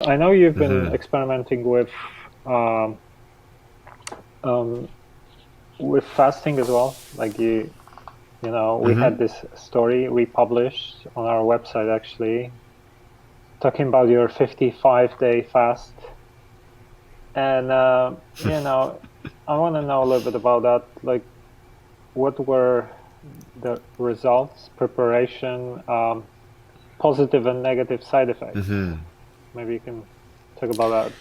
I know you've been Mm-hmm. experimenting um, um, with fasting as well. Like we Mm-hmm. had this story republished on our website actually, talking about your 55-day fast. And I want to know a little bit about that. Like, what were the results, preparation, positive and negative side effects? Mm-hmm. Maybe you can talk about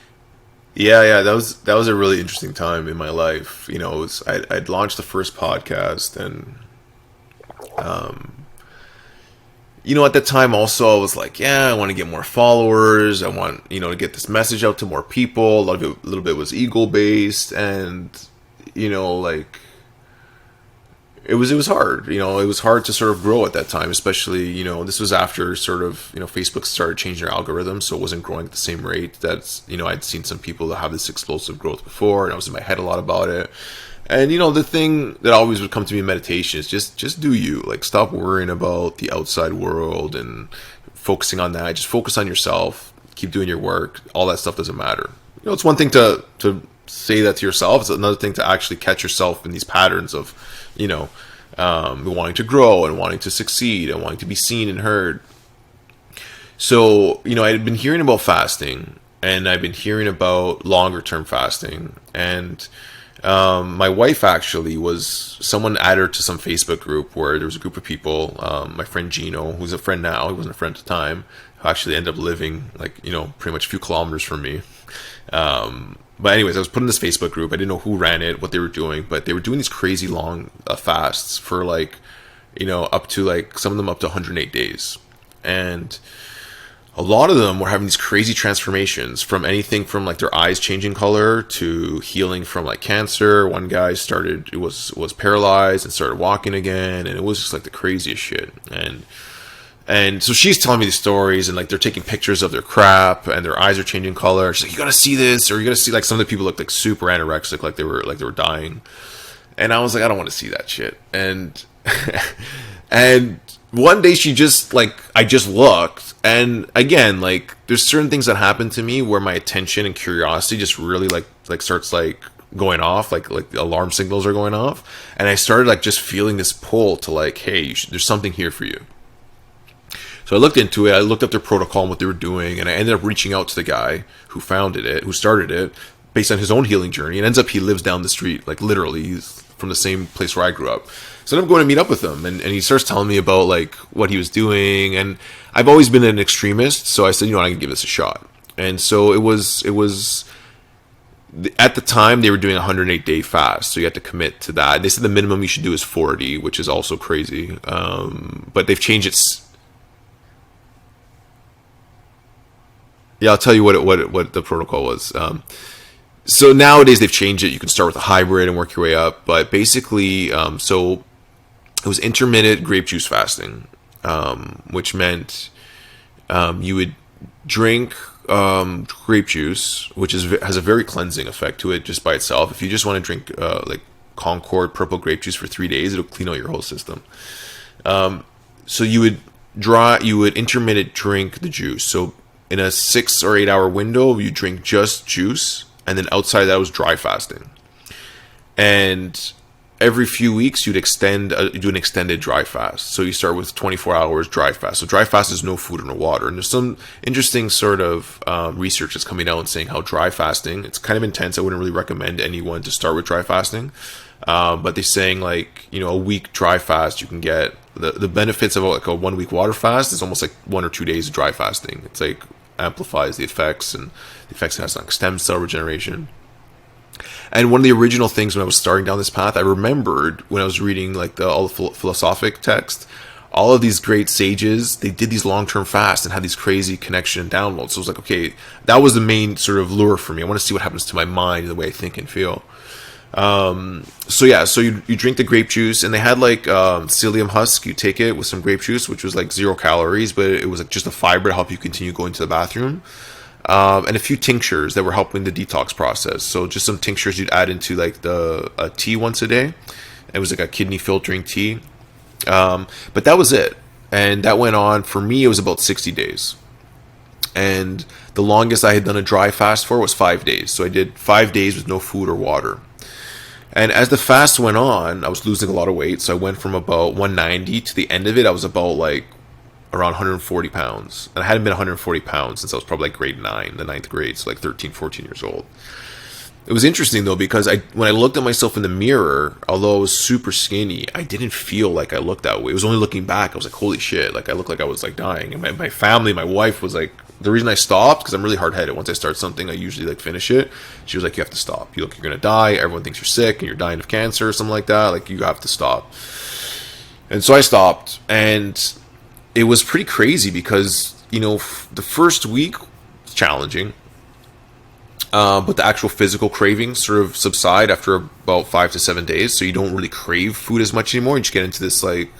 Yeah, yeah, that was a really interesting time in my life. I'd launched the first podcast, and at the time also I was like, yeah, I want to get more followers. I want to get this message out to more people. A little bit was ego based, and like it was hard. It was hard to sort of grow at that time, especially this was after sort of Facebook started changing their algorithm, so it wasn't growing at the same rate that's I'd seen some people that have this explosive growth before, and I was in my head a lot about it. And the thing that always would come to me in meditation is just do you, like, stop worrying about the outside world and focusing on that. Just focus on yourself. Keep doing your work. All that stuff doesn't matter. It's one thing to say that to yourself. It's another thing to actually catch yourself in these patterns of you know wanting to grow and wanting to succeed and wanting to be seen and heard. So I had been hearing about fasting, and I've been hearing about longer term fasting, and my wife actually was someone added her to some Facebook group where there was a group of people. My friend Gino, who's a friend now, he wasn't a friend at the time, who actually ended up living like pretty much a few kilometers from me. But anyways, I was put in this Facebook group. I didn't know who ran it, what they were doing, but they were doing these crazy long fasts for like up to like some of them up to 108 days, and a lot of them were having these crazy transformations, from anything from like their eyes changing color to healing from like cancer. One guy started, it was paralyzed and started walking again, and it was just like the craziest shit. And so she's telling me these stories, and like they're taking pictures of their crap, and their eyes are changing color. She's like, "You gotta see this," or "You gotta see," like, some of the people looked like super anorexic, like they were dying. And I was like, I don't want to see that shit. And one day she just like, I just looked, and again, like, there's certain things that happen to me where my attention and curiosity just really like starts like going off, like the alarm signals are going off, and I started like just feeling this pull to like, hey, there's something here for you. So I looked into it. I looked up their protocol and what they were doing, and I ended up reaching out to the guy who founded it, who started it, based on his own healing journey. And ends up he lives down the street, like literally, he's from the same place where I grew up. So I'm going to meet up with him, and he starts telling me about like what he was doing. And I've always been an extremist, so I said, I can give this a shot. And so it was at the time they were doing a 108-day fast, so you had to commit to that. They said the minimum you should do is 40, which is also crazy. But they've changed it. Yeah, I'll tell you what the protocol was. So nowadays they've changed it. You can start with a hybrid and work your way up. But basically, so it was intermittent grape juice fasting, which meant you would drink grape juice, which has a very cleansing effect to it just by itself. If you just want to drink like Concord purple grape juice for 3 days, it'll clean out your whole system. So you would intermittent drink the juice. So in a 6 or 8 hour window, you drink just juice, and then outside that was dry fasting. And every few weeks you'd do an extended dry fast. So you start with 24 hours dry fast. So dry fast is no food or no water. And there's some interesting sort of research that's coming out and saying how dry fasting, it's kind of intense. I wouldn't really recommend anyone to start with dry fasting. But they're saying like, a week dry fast, you can get the benefits of like a 1 week water fast is almost like 1 or 2 days of dry fasting. It's like amplifies the effects, and the effects it has on like stem cell regeneration. And one of the original things when I was starting down this path, I remembered when I was reading like all the philosophic text, all of these great sages, they did these long-term fasts and had these crazy connection and downloads. So it was like, okay, that was the main sort of lure for me. I want to see what happens to my mind and the way I think and feel. So yeah, so you drink the grape juice, and they had like psyllium husk. You take it with some grape juice, which was like 0 calories, but it was like just a fiber to help you continue going to the bathroom. And a few tinctures that were helping the detox process. So just some tinctures you'd add into like the tea once a day. It was like a kidney filtering tea. But that was it. And that went on, for me, it was about 60 days. and the longest I had done a dry fast for was 5 days. So I did 5 days with no food or water. And as the fast went on, I was losing a lot of weight. So I went from about 190 to the end of it, I was about like around 140 pounds. And I hadn't been 140 pounds since I was probably like grade 9, the ninth grade, so like 13, 14 years old. It was interesting though, because when I looked at myself in the mirror, although I was super skinny, I didn't feel like I looked that way. It was only looking back, I was like, holy shit, like I looked like I was like dying. And my family, my wife was like, the reason I stopped, because I'm really hard-headed. Once I start something, I usually like finish it. She was like, you have to stop. You look, you're gonna die. Everyone thinks you're sick and you're dying of cancer or something like that. Like, you have to stop. And so I stopped, and it was pretty crazy because, you know, the first week was challenging. But the actual physical cravings sort of subside after about 5 to 7 days. So you don't really crave food as much anymore. You just get into this like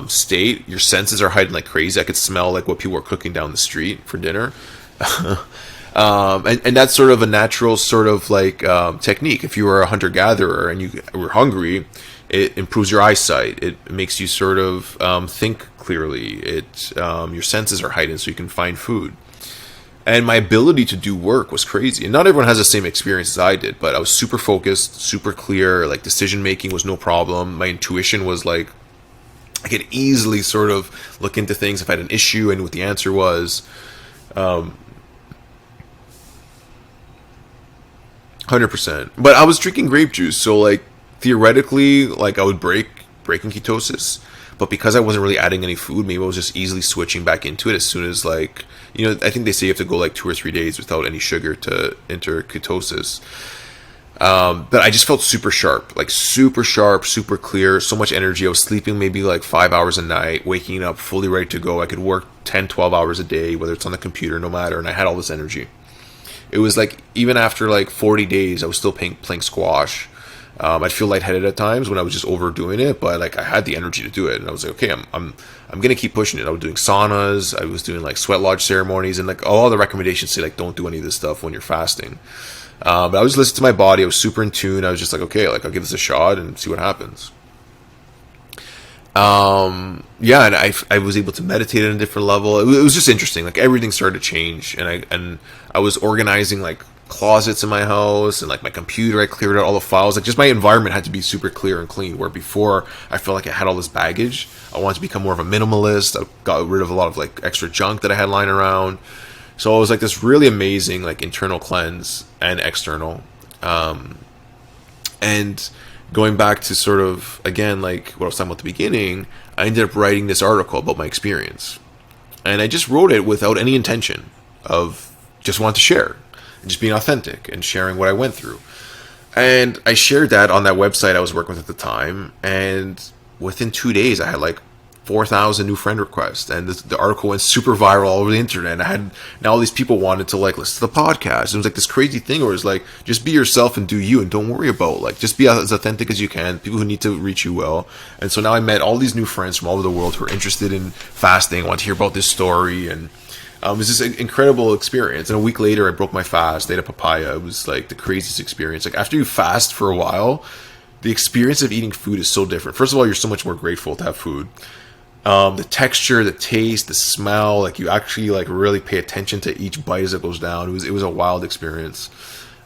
state. Your senses are heightened like crazy. I could smell like what people were cooking down the street for dinner. And that's sort of a natural sort of like technique. If you were a hunter-gatherer and you were hungry, it improves your eyesight. It makes you sort of think clearly. Your senses are heightened so you can find food. And my ability to do work was crazy. And not everyone has the same experience as I did, but I was super focused, super clear. Like, decision making was no problem. My intuition was like, I could easily sort of look into things if I had an issue and what the answer was. 100%. But I was drinking grape juice, so like theoretically, like I would break in ketosis. But because I wasn't really adding any food, maybe I was just easily switching back into it as soon as, like, you know, I think they say you have to go like 2 or 3 days without any sugar to enter ketosis. But I just felt super sharp, like super sharp, super clear, so much energy. I was sleeping maybe like 5 hours a night, waking up fully ready to go. I could work 10, 12 hours a day, whether it's on the computer, no matter. And I had all this energy. It was like, even after like 40 days, I was still playing squash. I'd feel lightheaded at times when I was just overdoing it, but like I had the energy to do it, and I was like, okay, I'm gonna keep pushing it. I was doing saunas, I was doing like sweat lodge ceremonies, and like all the recommendations say like don't do any of this stuff when you're fasting. But I was listening to my body. I was super in tune. I was just like, okay, like I'll give this a shot and see what happens. Yeah, and I was able to meditate at a different level. It was just interesting. Like everything started to change, and I was organizing like closets in my house, and like my computer, I cleared out all the files. Like, just my environment had to be super clear and clean, where before I felt like I had all this baggage. I wanted to become more of a minimalist. I got rid of a lot of like extra junk that I had lying around. So it was like this really amazing like internal cleanse and external. And going back to sort of, again, like what I was talking about at the beginning, I ended up writing this article about my experience. And I just wrote it without any intention of, just wanted to share, and just being authentic and sharing what I went through. And I shared that on that website I was working with at the time, and within 2 days I had like 4,000 new friend requests, and the article went super viral all over the internet. And I had, now all these people wanted to like listen to the podcast. It was like this crazy thing where it's like, just be yourself and do you, and don't worry about, like, just be as authentic as you can. People who need to reach you well. And so now I met all these new friends from all over the world who are interested in fasting, want to hear about this story, and it was this incredible experience. And a week later, I broke my fast, ate a papaya. It was like the craziest experience. Like, after you fast for a while, the experience of eating food is so different. First of all, you're so much more grateful to have food. The texture, the taste, the smell, like you actually like really pay attention to each bite as it goes down. It was a wild experience.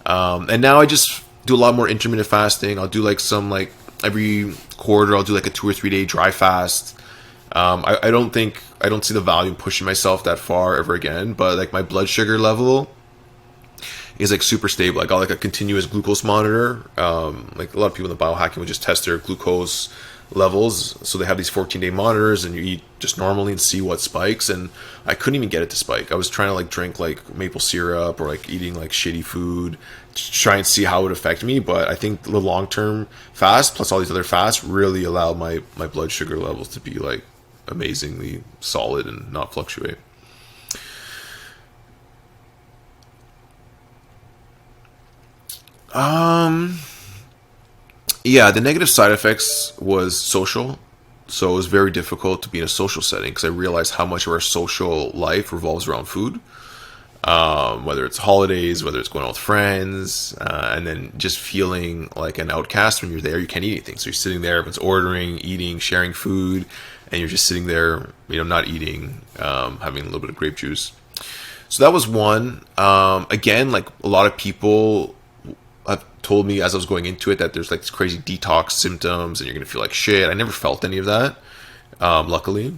And now I just do a lot more intermittent fasting. I'll do like some, like every quarter, I'll do like a 2 or 3 day dry fast. I don't see the value in pushing myself that far ever again, but like my blood sugar level is like super stable. I got like a continuous glucose monitor. Like a lot of people in the biohacking would just test their glucose levels. So they have these 14-day monitors, and you eat just normally and see what spikes. And I couldn't even get it to spike. I was trying to like drink like maple syrup or like eating like shitty food to try and see how it would affect me. But I think the long-term fast plus all these other fasts really allowed my blood sugar levels to be like amazingly solid and not fluctuate. Yeah, the negative side effects was social. So it was very difficult to be in a social setting because I realized how much of our social life revolves around food. Whether it's holidays, whether it's going out with friends, and then just feeling like an outcast when you're there. You can't eat anything. So you're sitting there, everyone's ordering, eating, sharing food. and you're just sitting there, not eating, having a little bit of grape juice. So that was one. Again, like a lot of people have told me as I was going into it that there's like this crazy detox symptoms and you're gonna feel like shit. I never felt any of that, luckily.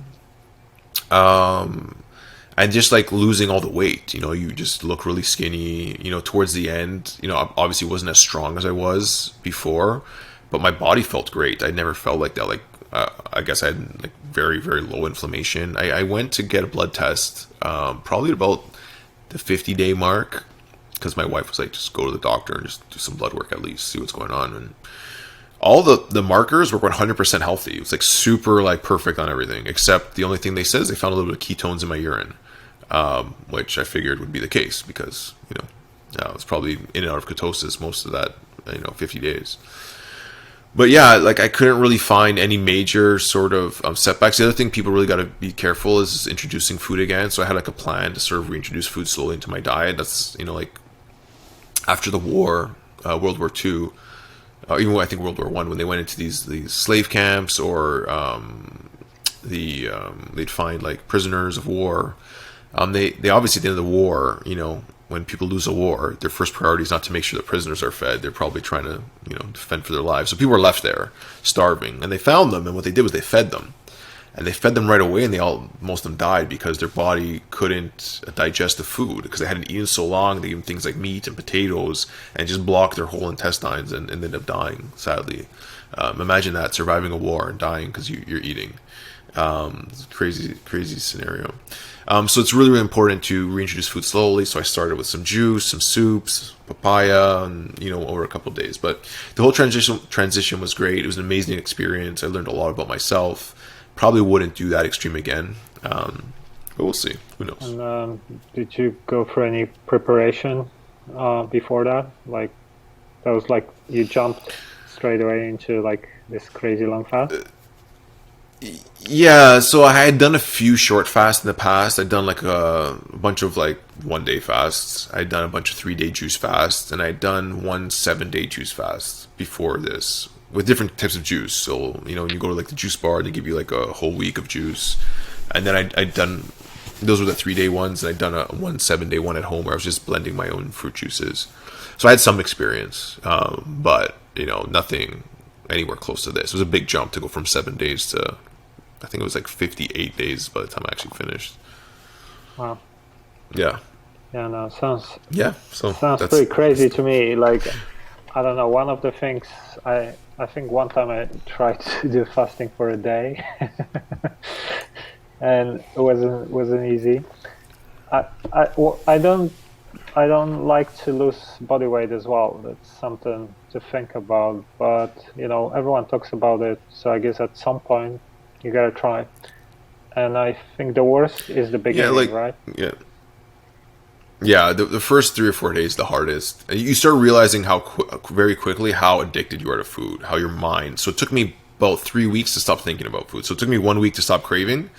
And just like losing all the weight, you just look really skinny. Towards the end, obviously wasn't as strong as I was before, but my body felt great. I never felt like that. Like I guess I had like very very low inflammation. I went to get a blood test, probably about the 50-day mark, because my wife was like, just go to the doctor and just do some blood work at least, see what's going on. And all the markers were 100% healthy. It was like super like perfect on everything, except the only thing they said is they found a little bit of ketones in my urine, which I figured would be the case because I was probably in and out of ketosis most of that 50 days. But yeah, like I couldn't really find any major sort of setbacks. The other thing people really got to be careful is introducing food again. So I had like a plan to sort of reintroduce food slowly into my diet. That's like after the war, World War II, even I think World War One, when they went into these slave camps, or they'd find like prisoners of war. They obviously at the end of the war, when people lose a war, their first priority is not to make sure the prisoners are fed. They're probably trying to defend for their lives. So people were left there starving, and they found them, and what they did was they fed them. And they fed them right away, and most of them died because their body couldn't digest the food because they hadn't eaten so long. They gave them things like meat and potatoes, and just blocked their whole intestines, and ended up dying. Sadly, imagine that, surviving a war and dying because you're eating. It's a crazy scenario. So it's really, really important to reintroduce food slowly. So I started with some juice, some soups, papaya, and over a couple of days. But the whole transition was great. It was an amazing experience. I learned a lot about myself. Probably wouldn't do that extreme again, but we'll see. Who knows? And did you go for any preparation before that? Like that was like you jumped straight away into like this crazy long fast? Yeah, so I had done a few short fasts in the past. I'd done like a bunch of like 1 day fasts. I'd done a bunch of 3 day juice fasts, and I'd done one 7 day juice fast before this with different types of juice. So when you go to like the juice bar, they give you like a whole week of juice, and then I'd done those were the 3 day ones, and I'd done one 7 day one at home where I was just blending my own fruit juices. So I had some experience, but nothing anywhere close to this. It was a big jump to go from 7 days to I think it was like 58 days by the time I actually finished. Wow. Yeah. Yeah, no, sounds that's pretty crazy to me. Like, I don't know. One of the things I think one time I tried to do fasting for a day, and it wasn't easy. I don't like to lose body weight as well. That's something to think about. But everyone talks about it, so I guess at some point you gotta try. And I think the worst is the beginning, right? Yeah. Yeah, the first 3 or 4 days the hardest. You start realizing very quickly how addicted you are to food, how your mind. So it took me about 3 weeks to stop thinking about food. So it took me 1 week to stop craving.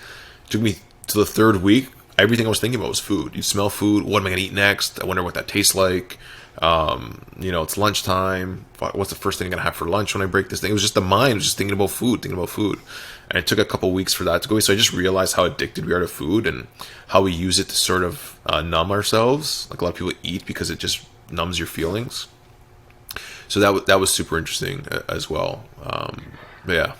It took me to the third week. Everything I was thinking about was food. You smell food. What am I gonna eat next? I wonder what that tastes like. It's lunchtime. What's the first thing I'm gonna have for lunch when I break this thing? It was just the mind was just thinking about food. And it took a couple weeks for that to go away. So I just realized how addicted we are to food and how we use it to sort of numb ourselves. Like a lot of people eat because it just numbs your feelings. So that was super interesting as well. But yeah.